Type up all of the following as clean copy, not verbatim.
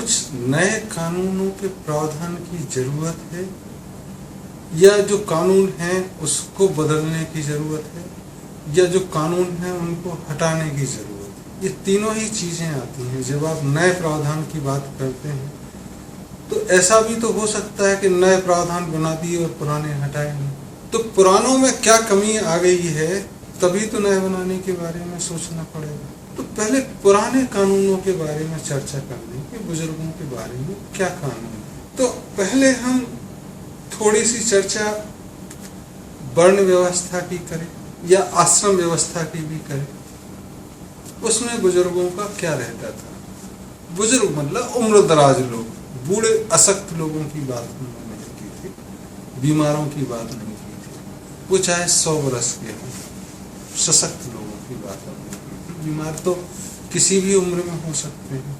कुछ नए कानूनों के प्रावधान की जरूरत है या जो कानून हैं उसको बदलने की जरूरत है या जो कानून हैं उनको हटाने की जरूरत है। ये तीनों ही चीजें आती हैं जब आप नए प्रावधान की बात करते हैं। तो ऐसा भी तो हो सकता है कि नए प्रावधान बना दिए और पुराने हटाए नहीं। तो पुरानों में क्या कमी आ गई है, तभी तो नए बनाने के बारे में सोचना पड़ेगा। तो पहले पुराने कानूनों के बारे में चर्चा कर लें कि बुजुर्गों के बारे में क्या कानून है। तो पहले हम थोड़ी सी चर्चा वर्ण व्यवस्था की करें या आश्रम व्यवस्था की भी करें। उसमें बुजुर्गों का क्या रहता था। बुजुर्ग मतलब उम्रदराज लोग, बूढ़े अशक्त लोगों की बात उन्होंने नहीं की थी, बीमारों की बात नहीं की थी। वो चाहे 100 वर्ष के हों, सशक्त लोगों की बात नहीं की थी। बीमार तो किसी भी उम्र में हो सकते हैं।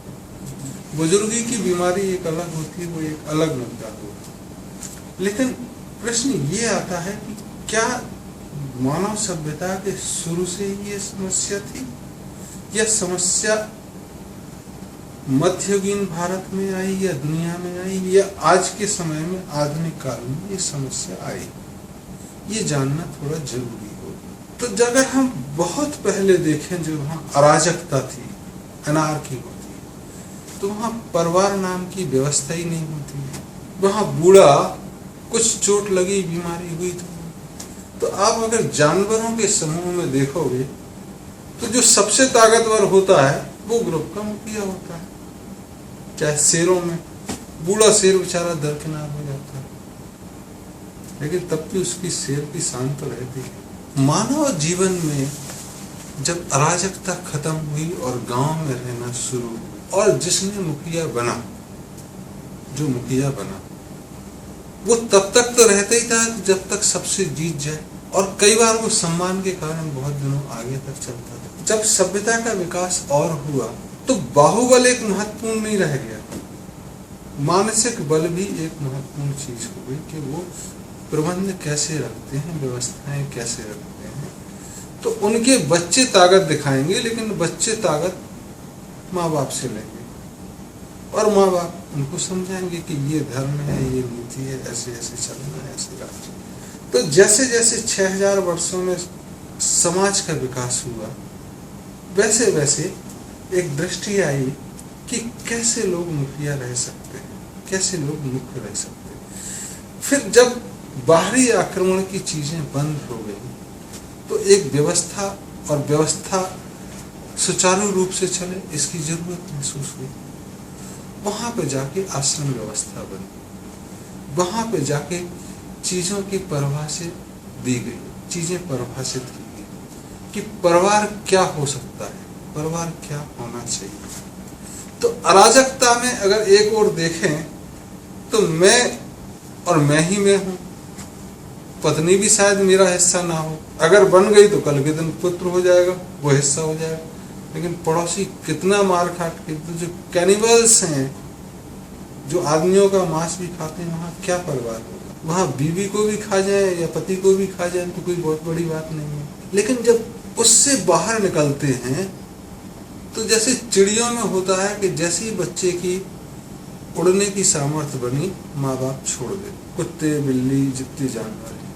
बुजुर्गी की बीमारी एक अलग होती है, वो एक अलग मुद्दा होता है। लेकिन प्रश्न ये आता है कि क्या मानव सभ्यता के शुरू से ही ये समस्या थी या समस्या मध्ययुगीन भारत में आई या दुनिया में आई या आज के समय में आधुनिक काल में ये समस्या आई, ये जानना थोड़ा जरूरी हो। तो अगर हम बहुत पहले देखें जो वहाँ अराजकता थी, अनार्की होती, तो वहाँ परिवार नाम की व्यवस्था ही नहीं होती। वहाँ बूढ़ा कुछ चोट लगी, बीमारी हुई तो आप अगर जानवरों के समूह में देखोगे तो जो सबसे ताकतवर होता है वो ग्रुप का मुखिया होता है। चाहे शेरों में बूढ़ा शेर बेचारा दरकिनार हो जाता है, लेकिन तब भी उसकी शेर की शान तो रहती है। मानव जीवन में जब अराजकता खत्म हुई और गांव में रहना शुरू हुआ और जिसने मुखिया बना, जो मुखिया बना वो तब तक तो रहता ही था जब तक सबसे जीत जाए, और कई बार वो सम्मान के कारण बहुत दिनों आगे तक चलता था। जब सभ्यता का विकास और हुआ तो बाहुबल एक महत्वपूर्ण नहीं रह गया, मानसिक बल भी एक महत्वपूर्ण चीज हो गई कि वो प्रबंध कैसे रखते हैं, व्यवस्थाएं कैसे रखते हैं। तो उनके बच्चे ताकत दिखाएंगे, लेकिन बच्चे ताकत माँ बाप से लेंगे और माँ बाप उनको समझाएंगे कि ये धर्म है, ये नीति है, ऐसे ऐसे चलना है, ऐसे राष्ट्र। तो जैसे जैसे 6000 वर्षों में समाज का विकास हुआ, वैसे वैसे एक दृष्टि आई कि कैसे लोग मुखिया रह सकते हैं, कैसे लोग मुख्य रह सकते हैं। फिर जब बाहरी आक्रमण की चीजें बंद हो गई तो एक व्यवस्था और व्यवस्था सुचारू रूप से चले इसकी जरूरत महसूस हुई। वहां पे जाके आश्रम व्यवस्था बनी, वहां पे जाके चीजों की परिभाषा दी गई, चीजें परिभाषित की गई कि परिवार क्या हो सकता है, परिवार क्या होना चाहिए। तो अराजकता में अगर एक और देखें तो मैं और मैं ही मैं हूं, पत्नी भी शायद मेरा हिस्सा ना हो, अगर बन गई तो कल के दिन पुत्र हो जाएगा, वो हिस्सा हो जाएगा। लेकिन पड़ोसी कितना मार खाट के, तो जो कैनिबल्स हैं, जो आदमियों का मांस भी खाते हैं, वहाँ क्या परिवार होगा। वहाँ बीवी को भी खा जाए या पति को भी खा जाए तो कोई बहुत बड़ी बात नहीं है। लेकिन जब उससे बाहर निकलते हैं तो जैसे चिड़ियों में होता है कि जैसे ही बच्चे की उड़ने की सामर्थ्य बनी, माँ बाप छोड़ दे, कुत्ते बिल्ली जितने जानवर हैं,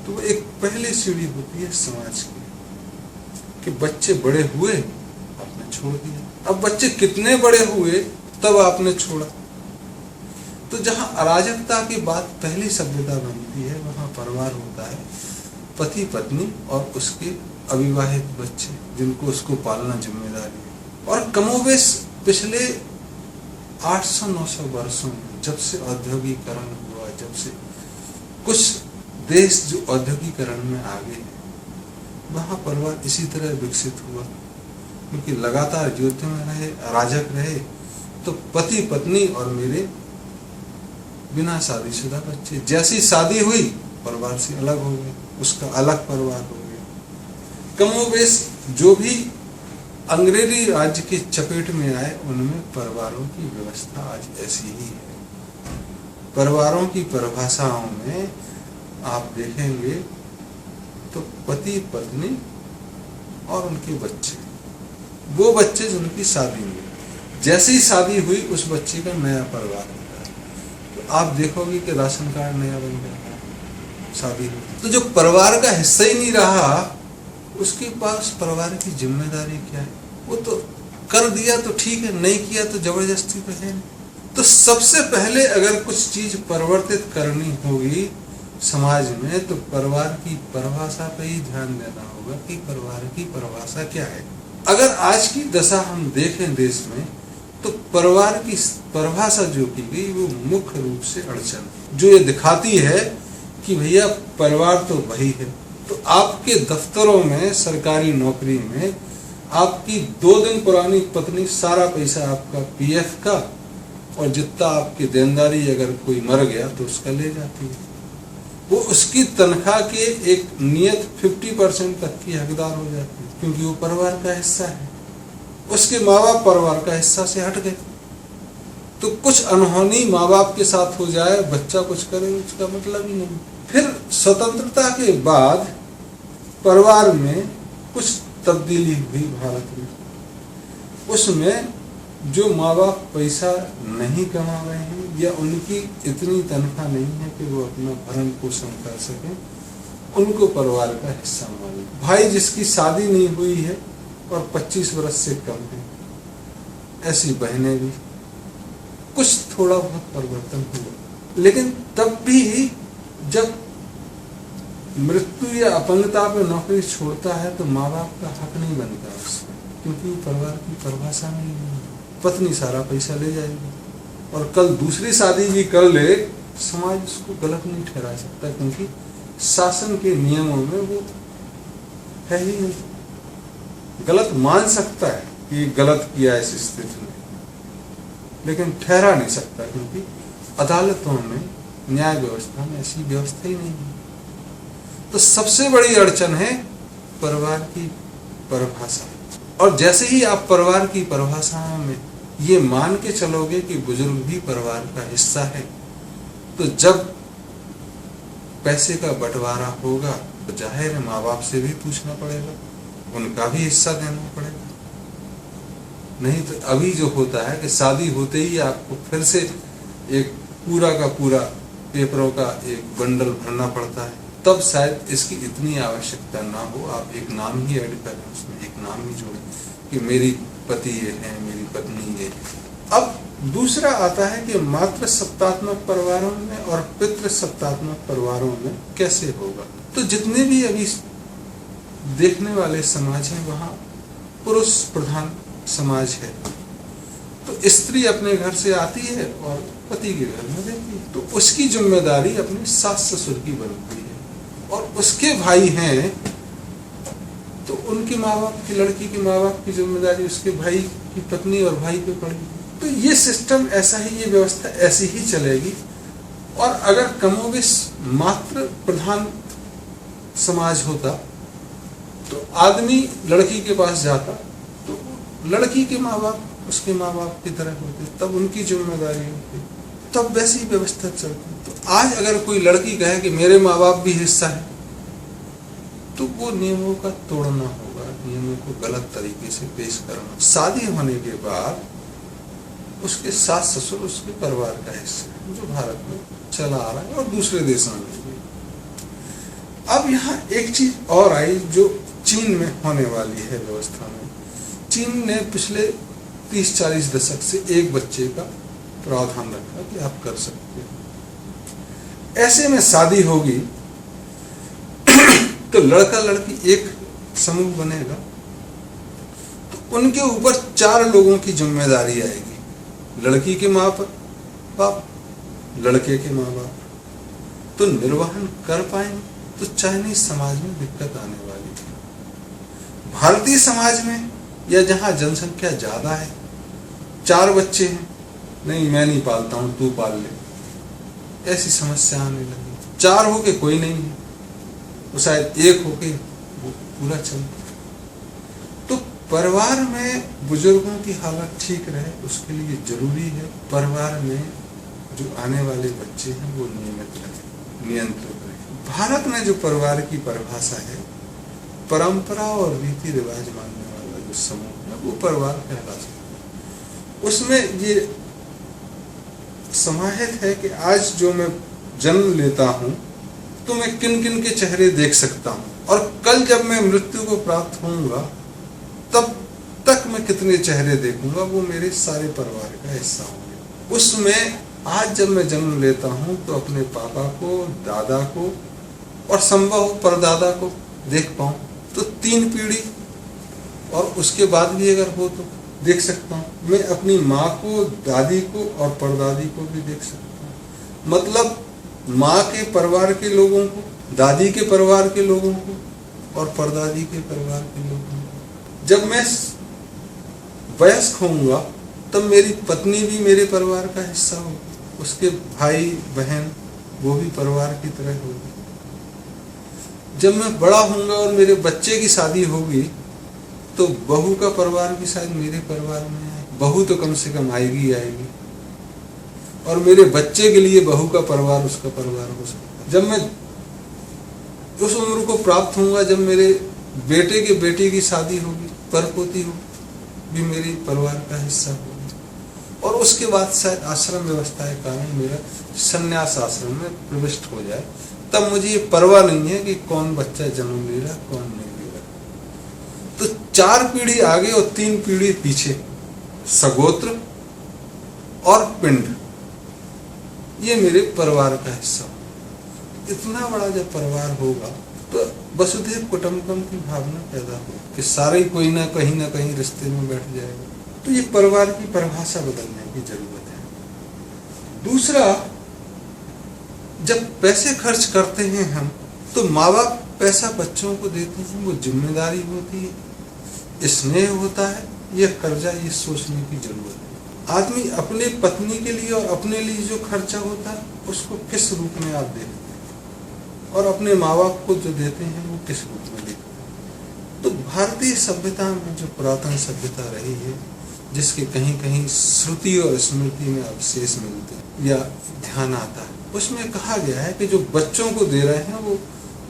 तो वो एक पहली सीढ़ी होती है समाज की कि बच्चे बड़े हुए आपने छोड़ दिया। अब बच्चे कितने बड़े हुए तब आपने छोड़ा। तो जहां अराजकता की बात पहली सभ्यता बनती है, वहां परिवार होता है, पति पत्नी और उसके अविवाहित बच्चे जिनको उसको पालना जिम्मेदारी है। और कमोबेश पिछले 800-900 वर्षों में जब से औद्योगिकरण हुआ, जब से कुछ देश जो औद्योगिकरण में आगे हैं, वहां परिवार इसी तरह विकसित हुआ, क्योंकि लगातार युद्ध में रहे, अराजक रहे, तो पति पत्नी और मेरे बिना शादीशुदा बच्चे, जैसी शादी हुई परिवार से अलग हो गए, उसका अलग परिवार हो गया। कमोबेश जो भी अंग्रेजी राज्य की चपेट में आए उनमें परिवारों की व्यवस्था आज ऐसी ही है। परिवारों की परिभाषाओं में आप देखेंगे तो पति पत्नी और उनके बच्चे, वो बच्चे जिनकी शादी हुई, जैसे ही शादी हुई उस बच्चे का नया परिवार होता है, तो आप देखोगे कि राशन कार्ड नया बन गया, शादी हुई। तो जो परिवार का हिस्सा ही नहीं रहा, उसके पास परिवार की जिम्मेदारी क्या है? वो तो कर दिया तो ठीक है, नहीं किया तो जबरदस्ती तो है नहीं। तो सबसे पहले अगर कुछ चीज परिवर्तित करनी होगी समाज में, तो परिवार की परिभाषा पे ही ध्यान देना होगा कि परिवार की परिभाषा क्या है। अगर आज की दशा हम देखें देश में, तो परिवार की परिभाषा जो की गई वो मुख्य रूप से अड़चन, जो ये दिखाती है कि भैया परिवार तो वही है। तो आपके दफ्तरों में, सरकारी नौकरी में आपकी 2 दिन पुरानी पत्नी सारा पैसा आपका पीएफ का और जितना आपकी देनदारी अगर कोई मर गया तो उसका ले जाती है। वो उसकी तनख्वाह के एक नियत 50% तक की हकदार हो जाती है, क्योंकि वो परिवार का हिस्सा है। उसके माँ बाप परिवार का हिस्सा से हट गए, तो कुछ अनहोनी माँ बाप के साथ हो जाए, बच्चा कुछ करे, उसका मतलब ही नहीं। फिर स्वतंत्रता के बाद परिवार में कुछ तब्दीली हुई भारत में। उसमें जो माँ बाप पैसा नहीं कमा रहे हैं या उनकी इतनी तनख्वाह नहीं है कि वो अपना भरण पोषण कर सकें, उनको परिवार का हिस्सा माने। भाई जिसकी शादी नहीं हुई है और 25 वर्ष से कम है, ऐसी बहनें भी, कुछ थोड़ा बहुत परिवर्तन हुआ। लेकिन तब भी जब मृत्यु या अपंगता पे नौकरी छोड़ता है तो माँ बाप का हक नहीं बनता उसमें, क्योंकि परिवार की परिभाषा नहीं है। पत्नी सारा पैसा ले जाएगी और कल दूसरी शादी भी कर ले, समाज उसको गलत नहीं ठहरा सकता, क्योंकि शासन के नियमों में वो है ही नहीं। गलत मान सकता है कि गलत किया इस स्थिति में, लेकिन ठहरा नहीं सकता, क्योंकि अदालतों में, न्याय व्यवस्था में ऐसी व्यवस्था ही नहीं है। तो सबसे बड़ी अड़चन है परिवार की परिभाषा। और जैसे ही आप परिवार की परिभाषा में ये मान के चलोगे कि बुजुर्ग भी परिवार का हिस्सा है, तो जब पैसे का बंटवारा होगा तो जाहिर है माँ बाप से भी पूछना पड़ेगा, उनका भी हिस्सा देना पड़ेगा। नहीं तो अभी जो होता है कि शादी होते ही आपको फिर से एक पूरा का पूरा पेपरों का एक बंडल भरना पड़ता है। तब शायद इसकी इतनी आवश्यकता ना हो, आप एक नाम ही ऐड करें, उसमें एक नाम ही जोड़ें कि मेरी पति ये है, मेरी पत्नी ये है। अब दूसरा आता है कि मातृ सत्तात्मक परिवारों में और पितृ सत्तात्मक परिवारों में कैसे होगा। तो जितने भी अभी देखने वाले समाज हैं वहाँ पुरुष प्रधान समाज है, तो स्त्री अपने घर से आती है और पति के घर में रहती है, तो उसकी जिम्मेदारी अपने सास ससुर की बनती है। और उसके भाई हैं तो उनके माँ बाप की, लड़की के माँ बाप की जिम्मेदारी उसके भाई की पत्नी और भाई पे पड़ी। तो ये सिस्टम ऐसा ही, ये व्यवस्था ऐसी ही चलेगी। और अगर कमोबेश मातृ प्रधान समाज होता तो आदमी लड़की के पास जाता तो लड़की के माँ बाप उसके माँ बाप की तरह होते, तब उनकी जिम्मेदारी होती, तब वैसी व्यवस्था चलती। तो आज अगर कोई लड़की कहे कि मेरे माँ बाप भी हिस्सा है, तो वो नियमों का तोड़ना होगा, नियमों को गलत तरीके से पेश करना। शादी होने के बाद उसके सास ससुर उसके परिवार का हिस्सा है, जो भारत में चला आ रहा है और दूसरे देशों में भी। अब यहाँ एक चीज और आई जो चीन में होने वाली है व्यवस्था में। चीन ने पिछले 30-40 दशक से एक बच्चे का प्रावधान रखा कि आप कर सकते हो। ऐसे में शादी होगी तो लड़का लड़की एक समूह बनेगा, तो उनके ऊपर 4 लोगों की जिम्मेदारी आएगी। लड़की के माँ बाप, लड़के के माँ बाप। तो निर्वहन कर पाएंगे तो चाइनीज समाज में दिक्कत आने वाली है। भारतीय समाज में या जहाँ जनसंख्या ज्यादा है, 4 बच्चे हैं, नहीं मैं नहीं पालता हूँ तू पाल ले, ऐसी समस्या आने लगी। 4 होके कोई नहीं है, तो शायद 1 होके वो पूरा चलता। तो परिवार में बुजुर्गों की हालत ठीक रहे उसके लिए जरूरी है परिवार में जो आने वाले बच्चे हैं वो नियमित रहे, नियंत्रित रहे। भारत में जो परिवार की परिभाषा है, परंपरा और रीति रिवाज मानने वाला जो समूह है वो परिवार कहला सकता है। उसमें ये समाहित है कि आज जो मैं जन्म लेता हूँ तो मैं किन किन के चेहरे देख सकता हूँ, और कल जब मैं मृत्यु को प्राप्त होऊंगा तब तक मैं कितने चेहरे देखूंगा, वो मेरे सारे परिवार का हिस्सा होंगे। उसमें आज जब मैं जन्म लेता हूँ तो अपने पापा को, दादा को और संभव हो परदादा को देख पाऊँ तो 3 पीढ़ी, और उसके बाद भी अगर हो तो देख सकता हूँ। मैं अपनी माँ को, दादी को और परदादी को भी देख सकता हूँ। मतलब माँ के परिवार के लोगों को, दादी के परिवार के लोगों को और परदादी के परिवार के लोगों को। जब मैं वयस्क होऊंगा तब मेरी पत्नी भी मेरे परिवार का हिस्सा होगी, उसके भाई बहन वो भी परिवार की तरह होगी। जब मैं बड़ा होऊंगा और मेरे बच्चे की शादी होगी तो बहू का परिवार भी शायद मेरे परिवार में है, बहू तो कम से कम आएगी ही आएगी, और मेरे बच्चे के लिए बहू का परिवार उसका परिवार हो सकता है। जब मैं उस उम्र को प्राप्त होऊंगा जब मेरे बेटे के बेटी की शादी होगी, परपोती होगी, भी मेरे परिवार का हिस्सा होगी, और उसके बाद शायद आश्रम व्यवस्था के कारण मेरा संन्यास आश्रम में प्रविष्ट हो जाए। तब मुझे ये परवाह नहीं है कि कौन बच्चा जन्म ले रहा कौन नहीं ले रहा। तो 4 पीढ़ी आगे और 3 पीढ़ी पीछे सगोत्र और पिंड, ये मेरे परिवार का हिस्सा होगा। इतना बड़ा जब परिवार होगा तो वसुधैव कुटुंबकम की भावना पैदा होगी कि सारे कोई ना कहीं रिश्ते में बैठ जाएगा। तो ये परिवार की परिभाषा बदलने की जरूरत है। दूसरा, जब पैसे खर्च करते हैं हम तो माँ बाप पैसा बच्चों को देते हैं, वो जिम्मेदारी होती है, स्नेह होता है, यह कर्जा, ये सोचने की जरूरत है। आदमी अपने पत्नी के लिए और अपने लिए जो खर्चा होता है उसको किस रूप में आप देखते हैं, और अपने माँ बाप को जो देते हैं वो किस रूप में देखते हैं। तो भारतीय सभ्यता में जो पुरातन सभ्यता रही है, जिसके कहीं कहीं श्रुति और स्मृति में अवशेष मिलते हैं या ध्यान आता है, उसमें कहा गया है कि जो बच्चों को दे रहे हैं वो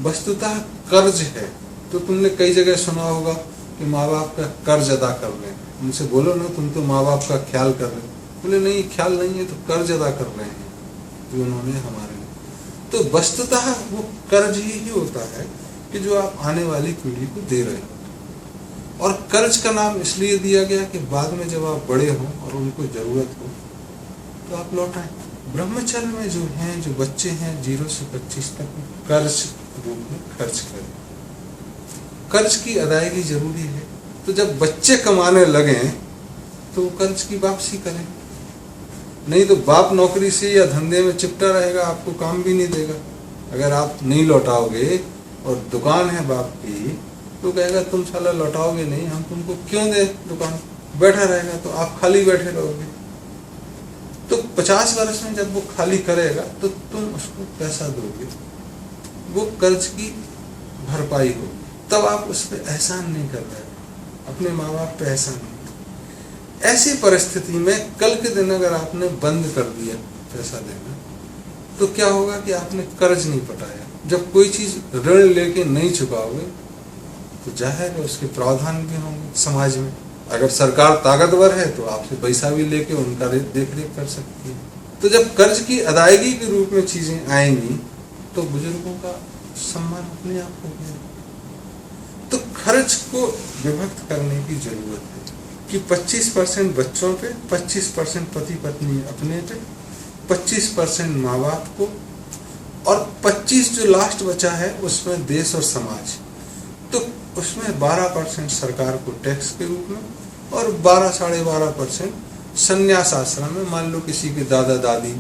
वस्तुतः कर्ज है। तो तुमने कई जगह सुना होगा कि माँ बाप का कर्ज अदा कर रहे हैं। उनसे बोलो ना, तुम तो माँ बाप का ख्याल कर रहे हो। बोले नहीं, ख्याल नहीं है, तो कर्ज अदा कर रहे हैं जो उन्होंने हमारे लिए। तो वस्तुतः वो कर्ज ही होता है कि जो आप आने वाली पीढ़ी को दे रहे हो, और कर्ज का नाम इसलिए दिया गया कि बाद में जब आप बड़े हो और उनको जरूरत हो तो आप लौटाएं। ब्रह्मचर्य में जो हैं, जो बच्चे हैं 0 से 25 तक, कर्ज रूप में खर्च करें। कर्ज की अदायगी जरूरी है। तो जब बच्चे कमाने लगे तो कर्ज की वापसी करें, नहीं तो बाप नौकरी से या धंधे में चिपटा रहेगा, आपको काम भी नहीं देगा। अगर आप नहीं लौटाओगे और दुकान है बाप की तो कहेगा तुम साला लौटाओगे नहीं, हम तुमको क्यों दे दुकान, बैठा रहेगा तो आप खाली बैठे रहोगे। तो 50 वर्ष में जब वो खाली करेगा तो तुम उसको पैसा दोगे, वो कर्ज की भरपाई होगी। तब आप उस पर एहसान नहीं कर रहे, अपने माँ बाप पे एहसान नहीं। ऐसी परिस्थिति में कल के दिन अगर आपने बंद कर दिया पैसा देना तो क्या होगा कि आपने कर्ज नहीं पटाया। जब कोई चीज ऋण लेके नहीं चुकाओगे तो जाहिर है उसके प्रावधान भी होंगे समाज में। अगर सरकार ताकतवर है तो आपसे पैसा भी लेके उनका देख रेख कर सकती है। तो जब कर्ज की अदायगी के रूप में चीजें आएंगी तो बुजुर्गों का सम्मान अपने आप हो गया। तो खर्च को विभक्त करने की जरूरत है कि 25% बच्चों पे, 25% पति पत्नी अपने पे, 25% माँ बाप को, और 25 जो लास्ट बचा है उसमें देश और समाज। तो उसमें 12% सरकार को टैक्स के रूप में और 12-12.5% संन्यास आश्रम में। मान लो किसी के दादा दादी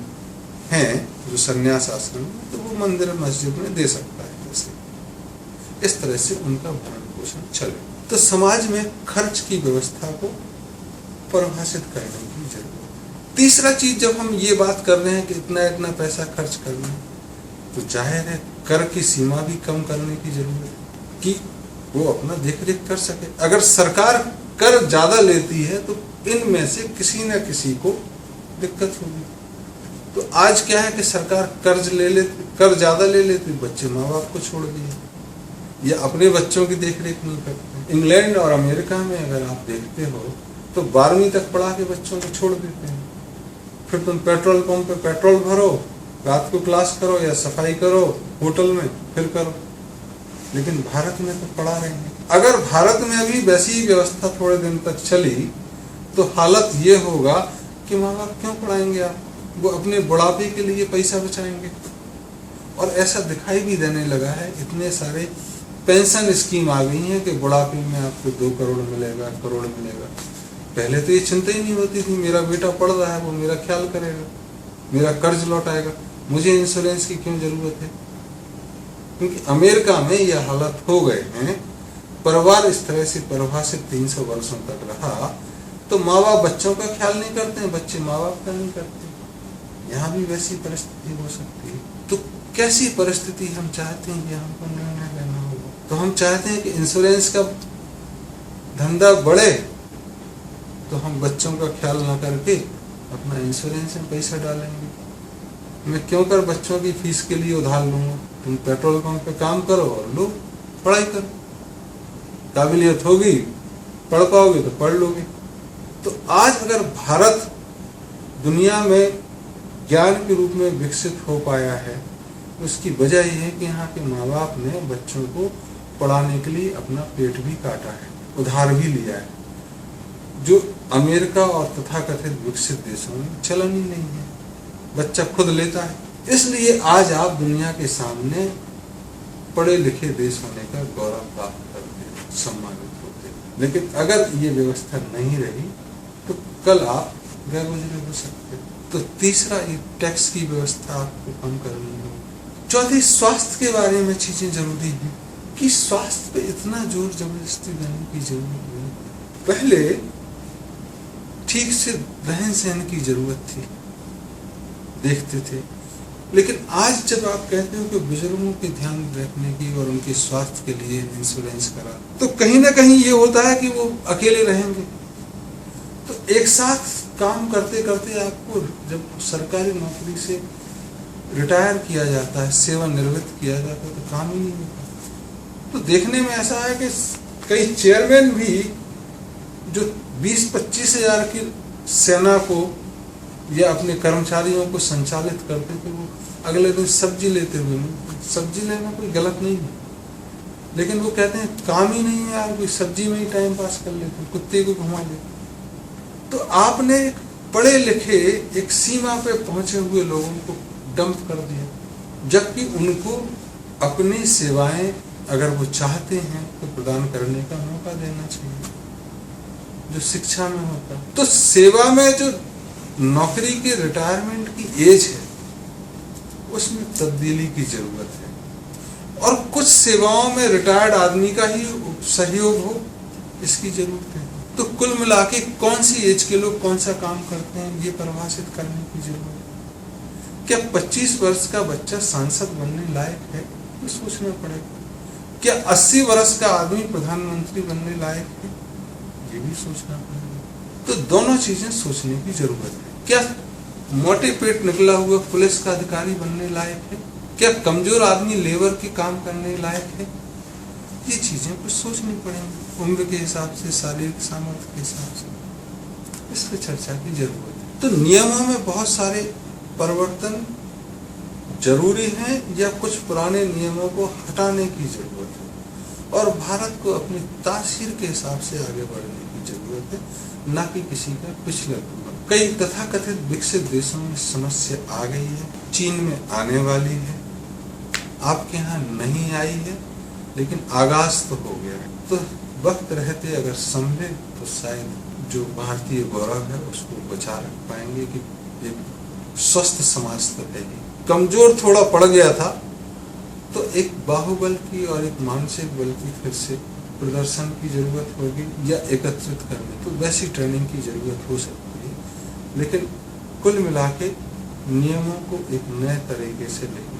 हैं जो संन्यास आश्रम में, तो वो मंदिर मस्जिद में दे सकता है। जैसे इस तरह से उनका भरण पोषण चले। तो समाज में खर्च की व्यवस्था को परिभाषित करने की जरूरत है। तीसरा चीज, जब हम ये बात कर रहे हैं कि इतना इतना पैसा खर्च करना है, तो जाहिर है कर की सीमा भी कम करने की जरूरत है कि वो अपना देख रेख कर सके। अगर सरकार कर ज्यादा लेती है तो इनमें से किसी न किसी को दिक्कत होगी। तो आज क्या है कि सरकार कर ज्यादा ले लेती, बच्चे माँ बाप को छोड़ दिए या अपने बच्चों की देख रेख नहीं करते। इंग्लैंड और अमेरिका में अगर आप देखते हो तो 12वीं तक पढ़ा के बच्चों को छोड़ देते हैं। फिर तुम पेट्रोल पंप पे पेट्रोल भरो, रात को क्लास करो या सफाई करो होटल में, फिर करो। लेकिन भारत में तो पढ़ा रहे हैं। अगर भारत में अभी वैसी व्यवस्था थोड़े दिन तक चली तो हालत ये होगा कि माँ बाप क्यों पढ़ाएंगे आप, वो अपने बुढ़ापे के लिए पैसा बचाएंगे। और ऐसा दिखाई भी देने लगा है, इतने सारे पेंशन स्कीम आ गई हैं कि बुढ़ापे में आपको 2 करोड़ मिलेगा, करोड़ मिलेगा। पहले तो ये चिंता ही नहीं होती थी, मेरा बेटा पढ़ रहा है, वो मेरा ख्याल करेगा, मेरा कर्ज लौटाएगा, मुझे इंश्योरेंस की क्यों जरूरत है। क्योंकि अमेरिका में यह हालत हो गए हैं, परिवार इस तरह से परिभाषित 300 वर्षों तक रहा, तो माँ बाप बच्चों का ख्याल नहीं करते हैं, बच्चे माँ बाप का नहीं करते। यहाँ भी वैसी परिस्थिति हो सकती है। तो कैसी परिस्थिति हम चाहते हैं कि हमको निर्णय लेना होगा। तो हम चाहते हैं कि इंश्योरेंस का धंधा बढ़े, तो हम बच्चों का ख्याल ना करके अपना इंश्योरेंस में पैसा डालेंगे। मैं क्यों कर बच्चों की फीस के लिए उधार लूंगा। तुम पेट्रोल पंप पे काम करो और लो, पढ़ाई करो, काबिलियत होगी, पढ़ पाओगे तो पढ़ लोगे। तो आज अगर भारत दुनिया में ज्ञान के रूप में विकसित हो पाया है, उसकी वजह यह है कि यहाँ के माँ बाप ने बच्चों को पढ़ाने के लिए अपना पेट भी काटा है, उधार भी लिया है, जो अमेरिका और तथाकथित विकसित देशों में चलन ही नहीं है। बच्चा खुद लेता है। इसलिए आज आप दुनिया के सामने पढ़े लिखे देश होने का गौरव प्राप्त करते हैं, सम्मानित होते हैं। लेकिन अगर ये व्यवस्था नहीं रही तो कल आप गैर गुजरे हो सकते। तो तीसरा, ये टैक्स की व्यवस्था आपको कम करनी है। चौथी, स्वास्थ्य के बारे में चीजें जरूरी हैं कि स्वास्थ्य पे इतना जोर जबरदस्ती देने की जरूरत नहीं। पहले ठीक से रहन सहन की जरूरत थी, देखते थे। लेकिन आज जब आप कहते हो कि बुजुर्गों के ध्यान रखने की और उनके स्वास्थ्य के लिए इंश्योरेंस करा, तो कहीं ना कहीं ये होता है कि वो अकेले रहेंगे। तो एक साथ काम करते करते आपको जब सरकारी नौकरी से रिटायर किया जाता है, सेवानिवृत्त किया जाता है, तो काम ही नहीं होता। तो देखने में ऐसा है कि कई चेयरमैन भी जो 20-25 हजार की सेना को या अपने कर्मचारियों को संचालित करते थे, वो अगले दिन सब्जी लेते हुए, सब्जी लेना कोई गलत नहीं है, लेकिन वो कहते हैं काम ही नहीं है यार, कोई सब्जी में ही टाइम पास कर लेते, कुत्ते को घुमा लेते। तो आपने पढ़े लिखे एक सीमा पे पहुंचे हुए लोगों को डंप कर दिया, जबकि उनको अपनी सेवाएं अगर वो चाहते हैं तो प्रदान करने का मौका देना चाहिए, जो शिक्षा में होता। तो सेवा में जो नौकरी के रिटायरमेंट की एज है, उसमें तब्दीली की जरूरत है। और कुछ सेवाओं में रिटायर्ड आदमी का ही सहयोग हो, इसकी जरूरत है। तो कुल मिला के कौन सी एज के लोग कौन सा काम करते हैं, ये परिभाषित करने की जरूरत है। क्या 25 वर्ष का बच्चा सांसद बनने लायक है, ये सोचना पड़ेगा। क्या 80 वर्ष का आदमी प्रधानमंत्री बनने लायक है, ये भी सोचना पड़ेगा। तो दोनों चीजें सोचने की जरूरत है। क्या मोटे पेट निकला हुआ पुलिस का अधिकारी बनने लायक है, क्या कमजोर आदमी लेबर के काम करने लायक है, ये चीजें कुछ सोचनी पड़ेंगी। उम्र के हिसाब से, शारीरिक सामर्थ्य के हिसाब से इस पर चर्चा की जरूरत है। तो नियमों में बहुत सारे परिवर्तन जरूरी हैं या कुछ पुराने नियमों को हटाने की जरूरत है, और भारत को अपनी तासीर के हिसाब से आगे बढ़ने की जरूरत है, ना कि किसी का पिछले। कई तथाकथित विकसित देशों में समस्या आ गई है, चीन में आने वाली है, आपके यहाँ नहीं आई है, लेकिन आगाज तो हो गया है। तो वक्त रहते अगर संभले तो शायद जो भारतीय गौरव है उसको बचा रख पाएंगे कि एक स्वस्थ समाज तो है ही। कमजोर थोड़ा पड़ गया था, तो एक बाहुबल की और एक मानसिक बल की फिर से प्रदर्शन की जरूरत होगी, या एकत्रित करने, तो वैसी ट्रेनिंग की जरूरत हो सकती है। लेकिन कुल मिला के नियमों को एक नए तरीके से लेना